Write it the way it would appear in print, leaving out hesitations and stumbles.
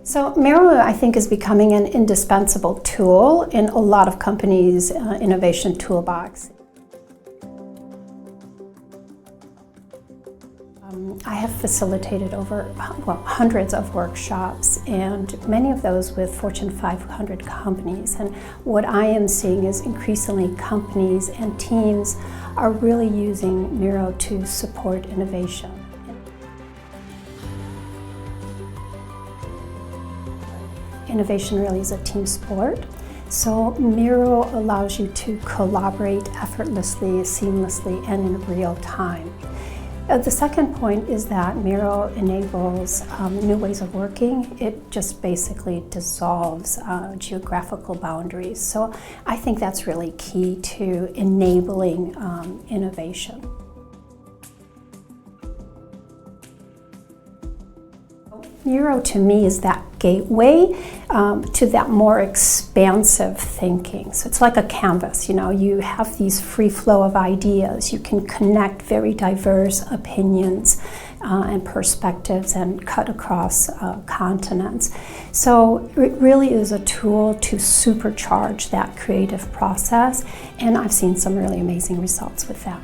So Miro, I think, is becoming an indispensable tool in a lot of companies' innovation toolbox. I have facilitated over, hundreds of workshops, and many of those with Fortune 500 companies. And what I am seeing is increasingly companies and teams are really using Miro to support innovation. Innovation really is a team sport. So Miro allows you to collaborate effortlessly, seamlessly, and in real time. The second point is that Miro enables new ways of working. It just basically dissolves geographical boundaries. So I think that's really key to enabling innovation. Miro to me is that gateway to that more expansive thinking. So it's like a canvas, you have these free flow of ideas. You can connect very diverse opinions and perspectives and cut across continents. So it really is a tool to supercharge that creative process, and I've seen some really amazing results with that.